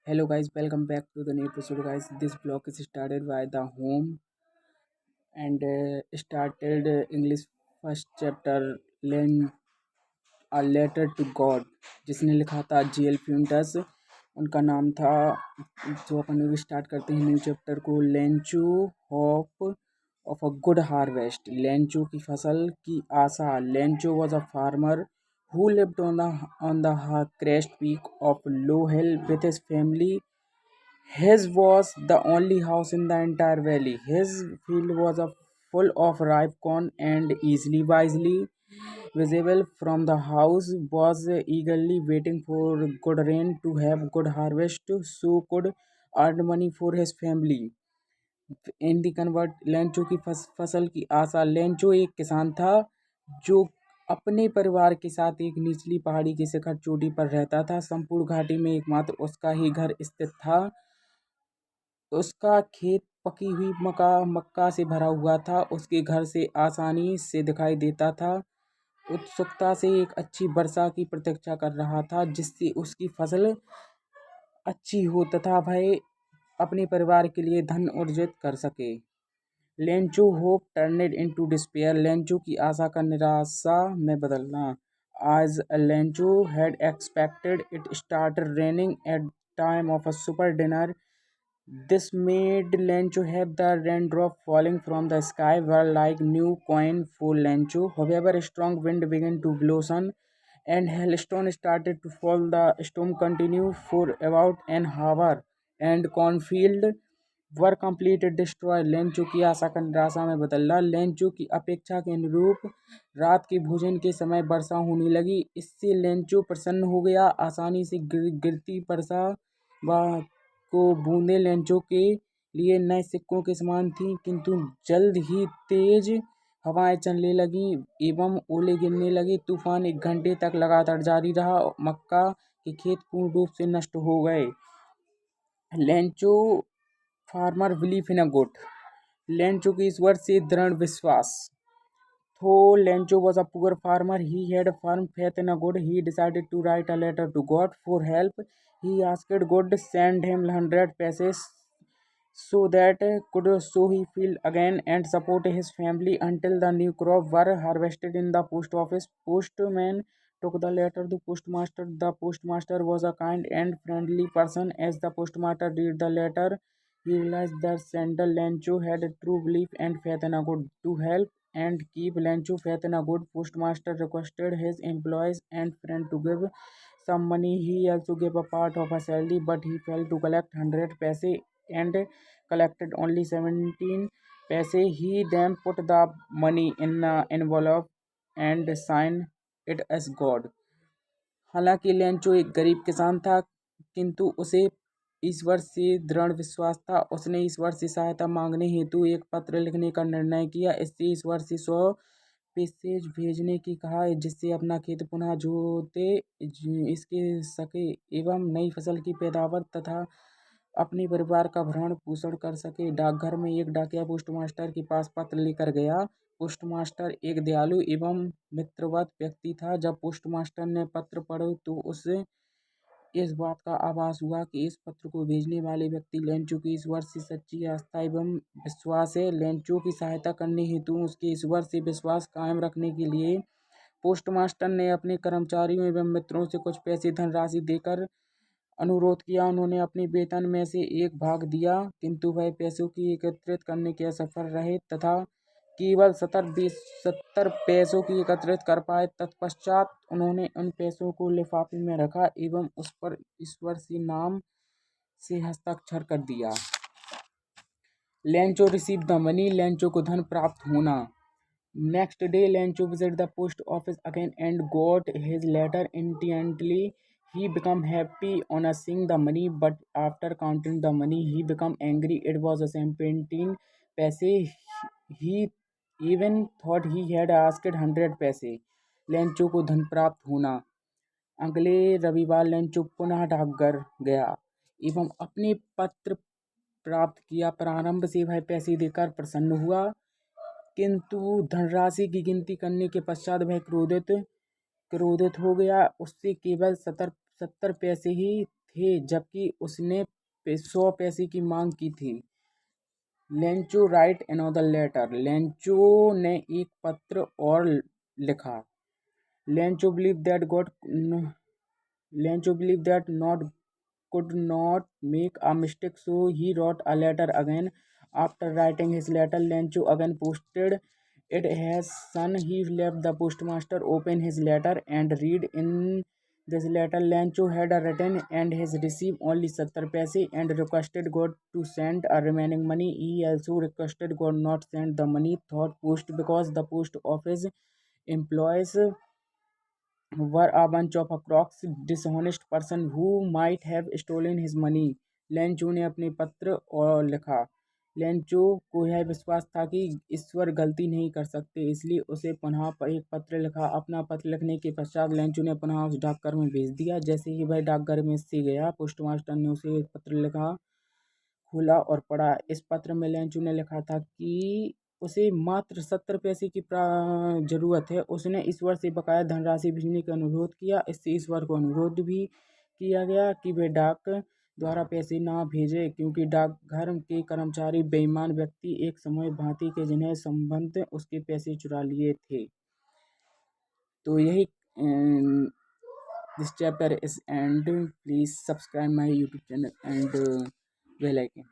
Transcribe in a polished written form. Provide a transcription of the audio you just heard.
Hello guys, welcome back to the new episode guys. This blog is started by the home and started English first chapter lend a letter to God जिसने लिखा था GL प्यूंटस। उनका नाम था। जो अपन अभी start करते हैं न्यू चैप्टर को। Lencho hope of a good harvest. Lencho की फसल की आशा। Lencho was a farmer who lived on the crest peak of Low Hill with his family. His was the only house in the entire valley. His field was full of ripe corn and easily wisely visible from the house was eagerly waiting for good rain to have good harvest so could earn money for his family. In the convert Lencho की फसल की आशा। Lencho एक किसान था जो अपने परिवार के साथ एक निचली पहाड़ी की शिखर चोटी पर रहता था। संपूर्ण घाटी में एकमात्र उसका ही घर स्थित था। उसका खेत पकी हुई मक्का से भरा हुआ था। उसके घर से आसानी से दिखाई देता था। उत्सुकता से एक अच्छी वर्षा की प्रतीक्षा कर रहा था जिससे उसकी फसल अच्छी हो तथा वह अपने परिवार के लिए धन अर्जित कर सके। Lencho hope turned into despair. Lencho की आशा का निराशा में बदलना। आज Lencho had expected it started raining at time of a super dinner. This made Lencho have the raindrop falling from the sky were like new coin for Lencho. However, a strong wind began to blow sun and hailstone started to fall. The storm continued for about an hour and cornfield were completely destroyed. Lencho की आशा का निराशा में बदला। Lencho की अपेक्षा के अनुरूप रात के भोजन के समय वर्षा होने लगी। इससे लेंचो प्रसन्न हो गया। आसानी से गिरती वर्षा व को बूंदें लेंचो के लिए नए सिक्कों के समान थीं, किंतु जल्द ही तेज हवाएं चलने लगीं एवं ओले गिरने लगे। तूफान 1 घंटे तक लगातार जारी रहा। मक्का के खेत पूर्ण रूप से नष्ट हो गए। Lencho farmer belief in a good. Lencho के ईश्वर से दृढ़ विश्वास। Though Lencho was a poor farmer, he had a firm faith in a God. He decided to write a letter to God for help. He asked God to send him 100 paise so that could so he feel again and support his family until the new crop were harvested in the post office. Postman took the letter to postmaster. The postmaster was a kind and friendly person. As the postmaster read the letter, he realized that sender Lencho had a true belief and faith in a God. To help and keep Lencho faith in a good, postmaster requested his employees and friend to give some money. He also gave a part of a salary, but he failed to collect 100 paise and collected only 17 paise. He then put the money in an envelope and signed it as God. हालांकि Lencho एक गरीब किसान था, किंतु उसे ईश्वर से दृढ़ विश्वास था। उसने ईश्वर से सहायता मांगने हेतु एक पत्र लिखने का निर्णय किया। इससे ईश्वर से 100 पैसे भेजने की कहा जिससे अपना खेत पुनः जोते इसके सके एवं नई फसल की पैदावार तथा अपने परिवार का भरण पोषण कर सके। डाकघर में एक डाकिया पोस्टमास्टर के पास पत्र लेकर गया। पोस्टमास्टर एक दयालु एवं मित्रवत व्यक्ति था। जब पोस्टमास्टर ने पत्र पढ़ा तो उसे इस बात का आभास हुआ कि इस पत्र को भेजने वाले व्यक्ति लेंचो की ईश्वर से सच्ची आस्था एवं विश्वास है। लेंचो की सहायता करने हेतु उसके ईश्वर से विश्वास कायम रखने के लिए पोस्टमास्टर ने अपने कर्मचारियों एवं मित्रों से कुछ पैसे धनराशि देकर अनुरोध किया। उन्होंने अपने वेतन में से एक भाग दिया, किंतु वह पैसों की एकत्रित करने के असफल रहे तथा केवल 70 पैसों की एकत्रित कर पाए। तत्पश्चात उन्होंने उन पैसों को लिफाफे में रखा एवं उस पर ईश्वर से नाम से हस्ताक्षर कर दिया। Lencho receive the money. Lencho को धन प्राप्त होना। Next day, Lencho visited the post office again and got his letter intently. He became happy on seeing the money, but after counting the money, he became angry. It was a 17 paise. He even thought he had asked 100 paise. Lencho को धन प्राप्त होना। अगले रविवार Lencho पुनः डाकघर गया एवं अपने पत्र प्राप्त किया। प्रारंभ से वह पैसे देकर प्रसन्न हुआ, किंतु धनराशि की गिनती करने के पश्चात वह क्रोधित हो गया। उससे केवल 70 पैसे ही थे जबकि उसने 100 पैसे की मांग की थी। Lencho write another letter. Lencho ने एक पत्र और लिखा। Lencho believe that God Lencho believed that not could not make a mistake, so he wrote a letter again. After writing his letter, Lencho again posted it. His son, he left the postmaster open his letter and read in this letter Lencho had written and has received only 70 paise and requested God to send a remaining money. He also requested God not send the money thought post because the post office employees were a bunch of crooks, dishonest person who might have stolen his money. Lencho ने अपने पत्र और लिखा। Lencho को यह विश्वास था कि ईश्वर गलती नहीं कर सकते, इसलिए उसे पुनः एक पत्र लिखा। अपना पत्र लिखने के पश्चात लेंचो ने पुनः उस डाकघर में भेज दिया। जैसे ही वह डाकघर में से गया, पोस्टमास्टर ने उसे एक पत्र लिखा, खोला और पढ़ा। इस पत्र में लेंचो ने लिखा था कि उसे मात्र 70 पैसे की जरूरत है। उसने ईश्वर से बकाया धनराशि भेजने का अनुरोध किया। इससे ईश्वर को अनुरोध भी किया गया कि वे डाक द्वारा पैसे ना भेजे, क्योंकि डाकघर के कर्मचारी बेईमान व्यक्ति एक समय भांति के जिन्हें संबंध उसके पैसे चुरा लिए थे। तो यही this chapter is end. Please subscribe my YouTube channel and bell icon.